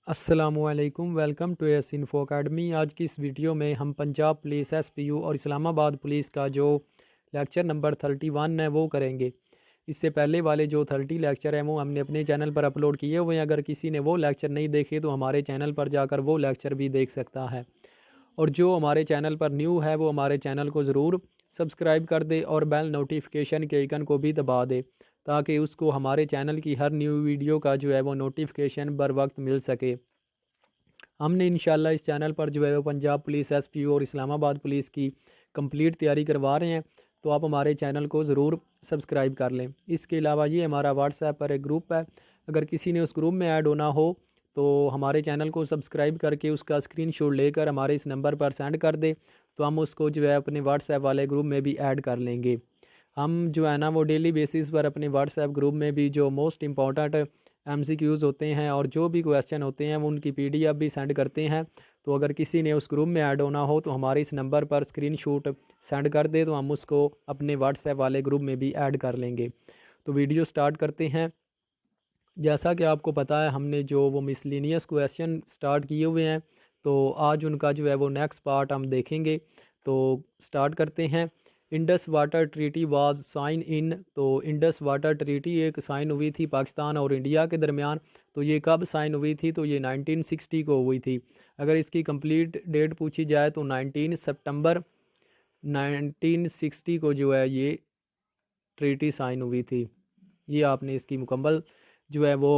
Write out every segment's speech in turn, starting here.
السلام علیکم، welcome to S info academy. آج کی اس ویڈیو میں ہم Punjab police S P U اور اسلام آباد پولیس کا جو لیکچر نمبر 31 ہے وہ کریں گے۔ اس سے پہلے والے جو 30 لیکچر ہیں وہ ہم نے اپنے چینل پر اپلوڈ کیے ہوئے ہیں۔ اگر کسی نے وہ لیکچر نہیں دیکھے تو ہمارے چینل پر جا کر وہ لیکچر بھی دیکھ سکتا ہے، اور جو ہمارے چینل پر نیو ہے وہ ہمارے چینل کو ضرور سبسکرائب کر دے اور بیل نوٹیفیکیشن کے آئیکن کو بھی دبا دے تاکہ اس کو ہمارے چینل کی ہر نیو ویڈیو کا جو ہے وہ نوٹیفیکیشن بر وقت مل سکے۔ ہم نے انشاءاللہ اس چینل پر جو ہے وہ Punjab police S P U اور اسلام آباد پولیس کی کمپلیٹ تیاری کروا رہے ہیں، تو آپ ہمارے چینل کو ضرور سبسکرائب کر لیں۔ اس کے علاوہ یہ ہمارا واٹس ایپ پر ایک گروپ ہے، اگر کسی نے اس گروپ میں ایڈ ہونا ہو تو ہمارے چینل کو سبسکرائب کر کے اس کا اسکرین شاٹ لے کر ہمارے اس نمبر پر سینڈ کر دے تو ہم اس کو جو ہے اپنے واٹس ایپ والے گروپ میں بھی ایڈ کر لیں گے۔ ہم جو ہے نا وہ ڈیلی بیسس پر اپنے واٹس ایپ گروپ میں بھی جو موسٹ امپورٹنٹ MCQs ہوتے ہیں اور جو بھی کویسچن ہوتے ہیں وہ ان کی PDF بھی سینڈ کرتے ہیں، تو اگر کسی نے اس گروپ میں ایڈ ہونا ہو تو ہمارے اس نمبر پر اسکرین شاٹ سینڈ کر دے تو ہم اس کو اپنے واٹس ایپ والے گروپ میں بھی ایڈ کر لیں گے۔ تو ویڈیو سٹارٹ کرتے ہیں۔ جیسا کہ آپ کو پتہ ہے ہم نے جو وہ مسلینیس کویسچن سٹارٹ کیے ہوئے ہیں، تو آج ان کا جو ہے وہ نیکسٹ پارٹ ہم دیکھیں گے۔ تو سٹارٹ کرتے ہیں۔ Indus water treaty was sign in, تو انڈس واٹر ٹریٹی ایک سائن ہوئی تھی پاکستان اور انڈیا کے درمیان، تو یہ کب سائن ہوئی تھی؟ تو یہ 1960 کو ہوئی تھی۔ اگر اس کی کمپلیٹ ڈیٹ پوچھی جائے تو 19 سپٹمبر 1960 کو جو ہے یہ ٹریٹی سائن ہوئی تھی۔ یہ آپ نے اس کی مکمل جو ہے وہ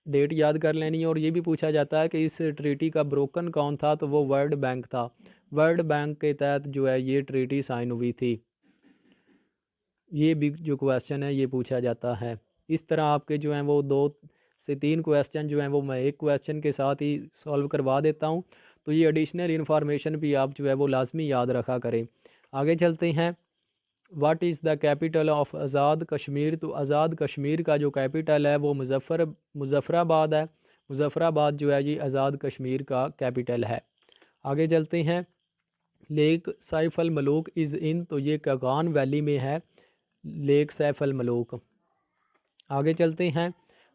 ڈیٹ یاد کر لینی ہے، اور یہ بھی پوچھا جاتا ہے کہ اس ٹریٹی کا بروکن کون تھا؟ تو وہ ورلڈ بینک تھا۔ ورلڈ بینک کے تحت جو ہے یہ ٹریٹی سائن ہوئی تھی۔ یہ بھی جو کویسچن ہے یہ پوچھا جاتا ہے۔ اس طرح آپ کے جو ہیں وہ 2 سے 3 کویسچن جو ہیں وہ میں ایک کویسچن کے ساتھ ہی سولو کروا دیتا ہوں، تو یہ ایڈیشنل انفارمیشن بھی آپ جو ہے وہ لازمی یاد رکھا کریں۔ آگے چلتے ہیں۔ What is the capital of Azad Kashmir? تو آزاد کشمیر کا جو کیپٹل ہے وہ مظفر آباد ہے۔ مظفر آباد جو ہے یہ آزاد کشمیر کا کیپٹل ہے۔ آگے چلتے ہیں۔ لیک سیف الملوک از ان، تو یہ کاغان ویلی میں ہے لیک سیف الملوک۔ آگے چلتے ہیں۔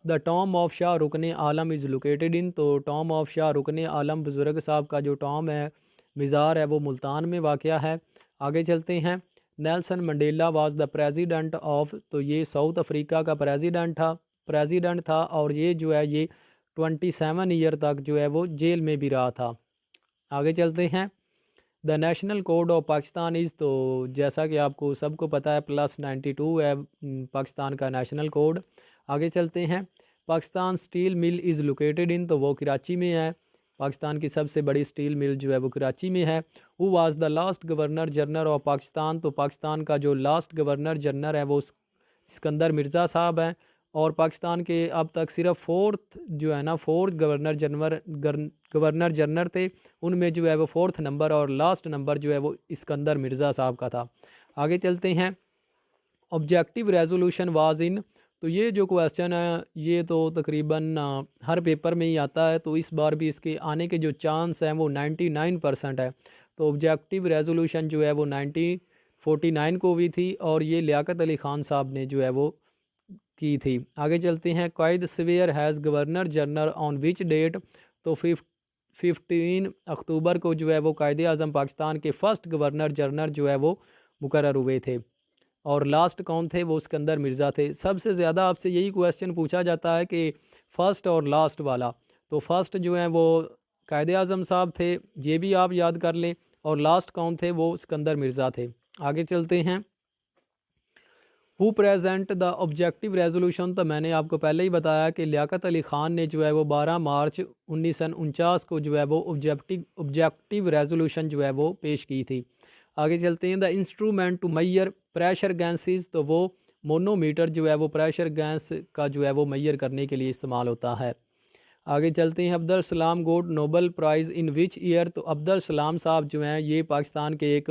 دا ٹام آف شاہ رکن عالم از لوکیٹڈ ان، تو ٹام آف شاہ رکن عالم بزرگ صاحب کا جو ٹام ہے مزار ہے وہ ملتان میں واقع ہے۔ آگے چلتے ہیں۔ Nelson Mandela was the president of, تو یہ ساؤتھ افریقہ کا پریزیڈنٹ تھا اور یہ جو ہے یہ 27 ایئر تک جو ہے وہ جیل میں بھی رہا تھا۔ آگے چلتے ہیں۔ دا national code of Pakistan is, تو جیسا کہ آپ کو سب کو پتہ ہے +92 ہے پاکستان کا نیشنل کوڈ۔ آگے چلتے ہیں۔ پاکستان سٹیل مل از لوکیٹڈ ان، تو وہ کراچی میں ہے۔ پاکستان کی سب سے بڑی سٹیل مل جو ہے وہ کراچی میں ہے۔ Who was the last governor general of Pakistan, تو پاکستان کا جو لاسٹ گورنر جنرل ہے وہ اسکندر مرزا صاحب ہیں، اور پاکستان کے اب تک صرف فورتھ گورنر جنرل تھے، ان میں جو ہے وہ 4تھ نمبر اور لاسٹ نمبر جو ہے وہ اسکندر مرزا صاحب کا تھا۔ آگے چلتے ہیں۔ آبجیکٹیو ریزولوشن واز ان، تو یہ جو کویسچن ہے یہ تو تقریباً ہر پیپر میں ہی آتا ہے، تو اس بار بھی اس کے آنے کے جو چانس ہیں وہ 99% ہے۔ تو آبجیکٹیو ریزولوشن جو ہے وہ 1949 کو ہوئی تھی، اور یہ لیاقت علی خان صاحب نے جو ہے وہ کی تھی۔ آگے چلتے ہیں۔ Quaid swear has governor general on which date, تو 15 اکتوبر کو جو ہے وہ قائد اعظم پاکستان کے فرسٹ گورنر جنرل جو ہے وہ مقرر ہوئے تھے، اور لاسٹ کون تھے؟ وہ اسکندر مرزا تھے۔ سب سے زیادہ آپ سے یہی کویسچن پوچھا جاتا ہے کہ فرسٹ اور لاسٹ والا، تو فرسٹ جو ہیں وہ قائد اعظم صاحب تھے، یہ بھی آپ یاد کر لیں، اور لاسٹ کون تھے؟ وہ اسکندر مرزا تھے۔ آگے چلتے ہیں۔ ہو پریزنٹ دا آبجیکٹیو ریزولوشن، تو میں نے آپ کو پہلے ہی بتایا کہ لیاقت علی خان نے جو ہے وہ 12 مارچ 1949 کو جو ہے وہ آبجیکٹیو ریزولوشن جو ہے وہ پیش کی تھی۔ آگے چلتے ہیں۔ The instrument to measure pressure gases, تو وہ مونو میٹر جو ہے وہ پریشر گیس کا جو ہے وہ میئر کرنے کے لیے استعمال ہوتا ہے۔ آگے چلتے ہیں۔ عبدالسلام گوٹ Nobel price in which year, تو عبدالسلام صاحب جو ہیں یہ پاکستان کے ایک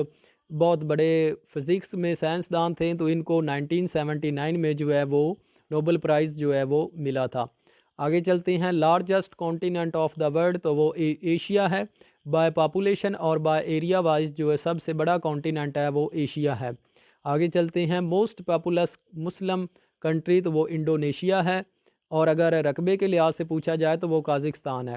بہت بڑے فزکس میں سائنسدان تھے، تو ان کو 1979 میں جو ہے وہ نوبل پرائز جو ہے وہ ملا تھا۔ آگے چلتے ہیں۔ Largest continent of the world, تو وہ ایشیا ہے۔ بائی پاپولیشن اور بائی ایریا وائز جو ہے سب سے بڑا کانٹیننٹ ہے وہ ایشیا ہے۔ آگے چلتے ہیں۔ موسٹ پاپولس مسلم کنٹری، تو وہ انڈونیشیا ہے، اور اگر رقبے کے لحاظ سے پوچھا جائے تو وہ قازقستان ہے۔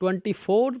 24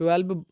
12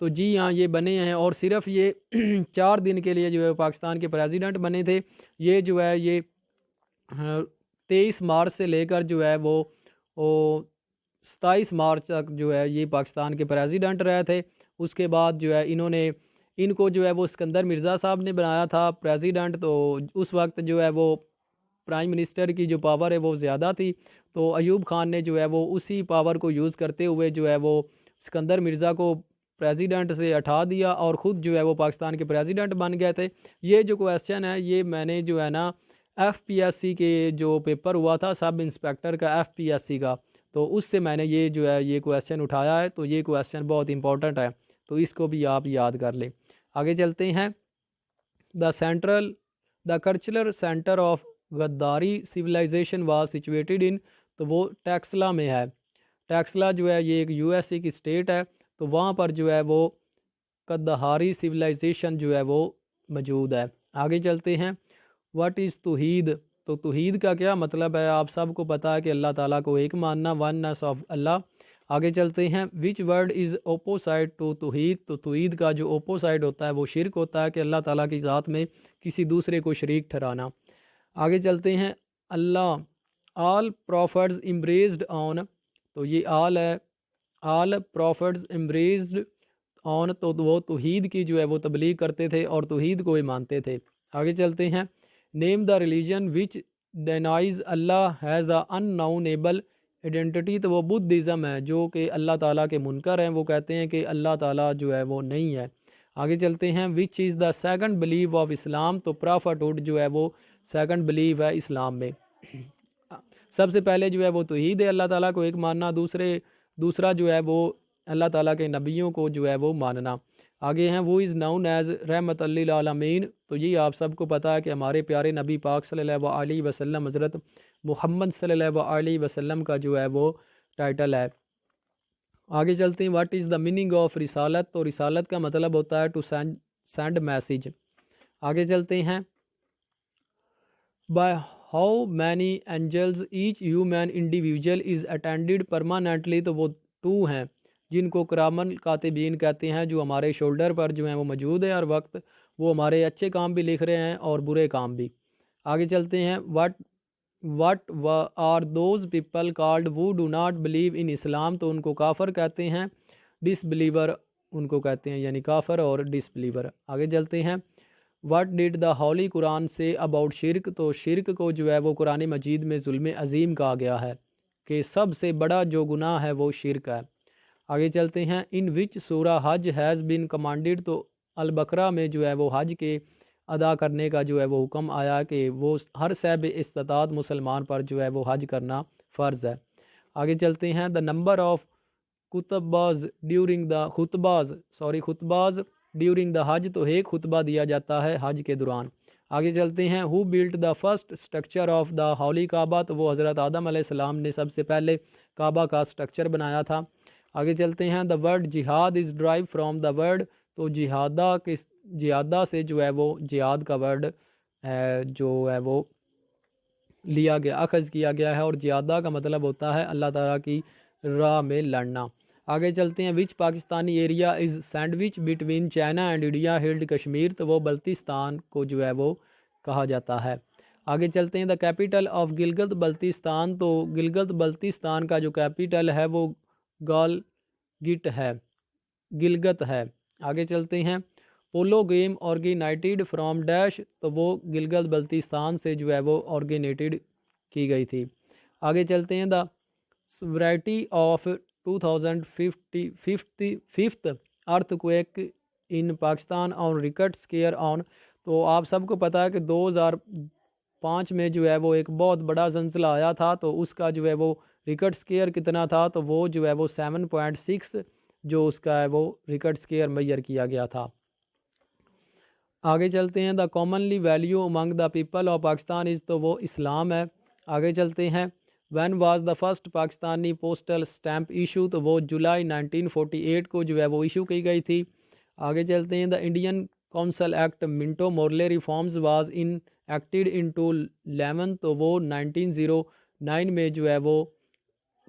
تو جی ہاں یہ بنے ہیں، اور صرف یہ 4 دن کے لیے جو ہے پاکستان کے پریزیڈنٹ بنے تھے۔ یہ جو ہے یہ 23 مارچ سے لے کر جو ہے وہ 27 مارچ تک جو ہے یہ پاکستان کے پریزیڈنٹ رہے تھے۔ اس کے بعد جو ہے ان کو جو ہے وہ اسکندر مرزا صاحب نے بنایا تھا پریزیڈنٹ، تو اس وقت جو ہے وہ پرائم منسٹر کی جو پاور ہے وہ زیادہ تھی، تو ایوب خان نے جو ہے وہ اسی پاور کو یوز کرتے ہوئے جو ہے وہ اسکندر مرزا کو پریزیڈنٹ سے ہٹا دیا اور خود جو ہے وہ پاکستان کے پریزیڈنٹ بن گئے تھے۔ یہ جو کویسچن ہے یہ میں نے جو ہے نا ایف پی ایس سی کے جو پیپر ہوا تھا سب انسپیکٹر کا ایف پی ایس سی کا، تو اس سے میں نے یہ جو ہے یہ کویسچن اٹھایا ہے، تو یہ کویسچن بہت امپورٹنٹ ہے، تو اس کو بھی آپ یاد کر لیں۔ آگے چلتے ہیں۔ دا کلچرل سینٹر آف غداری سویلائزیشن واز سچویٹڈ ان، تو وہ ٹیکسلا میں ہے۔ ٹیکسلا جو ہے یہ ایک یو ایس اے کی اسٹیٹ ہے، تو وہاں پر جو ہے وہ قندہاری سویلائزیشن جو ہے وہ موجود ہے۔ آگے چلتے ہیں۔ واٹ از توحید، تو توحید کا کیا مطلب ہے؟ آپ سب کو پتہ ہے کہ اللہ تعالیٰ کو ایک ماننا، وننس آف اللہ۔ آگے چلتے ہیں۔ وچ ورڈ از اوپوسائڈ ٹو توحید، تو توحید کا جو اوپوسائڈ ہوتا ہے وہ شرک ہوتا ہے، کہ اللہ تعالیٰ کی ذات میں کسی دوسرے کو شریک ٹھہرانا۔ آگے چلتے ہیں۔ اللہ آل پروفٹس امبریزڈ آن، تو یہ آل ہے، آل پروفٹس امبریزڈ آن، تو وہ توحید کی جو ہے وہ تبلیغ کرتے تھے اور توحید کو ہی مانتے تھے۔ آگے چلتے ہیں۔ Name the religion which denies Allah has a unknowable identity, تو وہ بدھزم ہے جو کہ اللہ تعالیٰ کے منکر ہیں، وہ کہتے ہیں کہ اللہ تعالیٰ جو ہے وہ نہیں ہے۔ آگے چلتے ہیں۔ وچ از دا سیکنڈ بلیو آف اسلام، تو پرافٹہڈ جو ہے وہ سیکنڈ بلیو ہے اسلام میں۔ سب سے پہلے جو ہے وہ توحید ہے، اللہ تعالیٰ کو ایک ماننا، دوسرا جو ہے وہ اللہ تعالیٰ کے نبیوں کو جو ہے وہ ماننا۔ آگے ہیں۔ وہ از ناؤن ایز رحمت للعالمین، تو یہ آپ سب کو پتہ ہے کہ ہمارے پیارے نبی پاک صلی اللہ علیہ وسلم حضرت محمد صلی اللہ علیہ وسلم کا جو ہے وہ ٹائٹل ہے۔ آگے چلتے ہیں۔ What is the meaning of رسالت، تو رسالت کا مطلب ہوتا ہے ٹو سینڈ میسیج۔ آگے چلتے ہیں۔ By how many angels each human individual is attended permanently, تو وہ 2 ہیں جن کو کرامن کاتبین کہتے ہیں، جو ہمارے شولڈر پر جو ہیں وہ موجود ہے ہر وقت، وہ ہمارے اچھے کام بھی لکھ رہے ہیں اور برے کام بھی۔ آگے چلتے ہیں۔ What are those people called who do not believe in Islam, تو ان کو کافر کہتے ہیں، ڈس بلیور ان کو کہتے ہیں، یعنی کافر اور ڈس بلیور۔ آگے چلتے ہیں۔ وٹ ڈیڈ دا ہولی قرآن سے اباؤٹ شرک، تو شرک کو جو ہے وہ قرآن مجید میں ظلم عظیم کہا گیا ہے، کہ سب سے بڑا جو گناہ ہے وہ شرک ہے۔ آگے چلتے ہیں۔ ان وچ سورہ حج ہیز بین کمانڈیڈ، تو البقرہ میں جو ہے وہ حج کے ادا کرنے کا جو ہے وہ حکم آیا، کہ وہ ہر صاحب استطاعت مسلمان پر جو ہے وہ حج کرنا فرض ہے۔ آگے چلتے ہیں۔ The number of khutbas during the Hajj, تو ایک خطبہ دیا جاتا ہے حج کے دوران۔ آگے چلتے ہیں۔ Who built the first structure of the holy Kaaba, تو وہ حضرت آدم علیہ السلام نے سب سے پہلے کعبہ کا اسٹرکچر بنایا تھا۔ آگے چلتے ہیں۔ دا ورڈ جہاد از ڈرائیو فرام دا ورڈ، تو جہادہ سے جو ہے وہ جہاد کا ورڈ جو ہے وہ لیا گیا، اخذ کیا گیا ہے، اور جہادہ کا مطلب ہوتا ہے اللہ تعالیٰ کی راہ میں لڑنا۔ آگے چلتے ہیں۔ Which Pakistani area is sandwich between China and India held Kashmir, تو وہ بلتستان کو جو ہے وہ کہا جاتا ہے۔ آگے چلتے ہیں۔ The capital of Gilgit Baltistan, تو گلگت بلتستان کا جو کیپیٹل ہے وہ گلگت ہے۔ آگے چلتے ہیں۔ پولو گیم آرگینائٹیڈ فرام ڈیش، تو وہ گلگت بلتستان سے جو ہے وہ آرگینیٹڈ کی گئی تھی۔ آگے چلتے ہیں۔ The severity of 2005 earthquake in Pakistan on Richter scale on, تو آپ سب کو پتہ ہے کہ 2005 میں جو ہے وہ ایک بہت بڑا زلزلہ آیا تھا، تو اس کا جو ہے وہ ریکٹ اسکیئر کتنا تھا، تو وہ جو ہے وہ 7.6 جو اس کا ہے وہ ریکٹ اسکیئر میئر کیا گیا تھا۔ آگے چلتے ہیں۔ The commonly value among the people of Pakistan is, تو وہ اسلام ہے۔ آگے چلتے ہیں۔ When was the first Pakistani postal stamp issue, تو وہ جولائی 1948 کو جو ہے وہ ایشو کی گئی تھی۔ آگے چلتے ہیں۔ The Indian council act Minto Morley reforms was enacted in 2011، تو وہ 1909 میں جو ہے وہ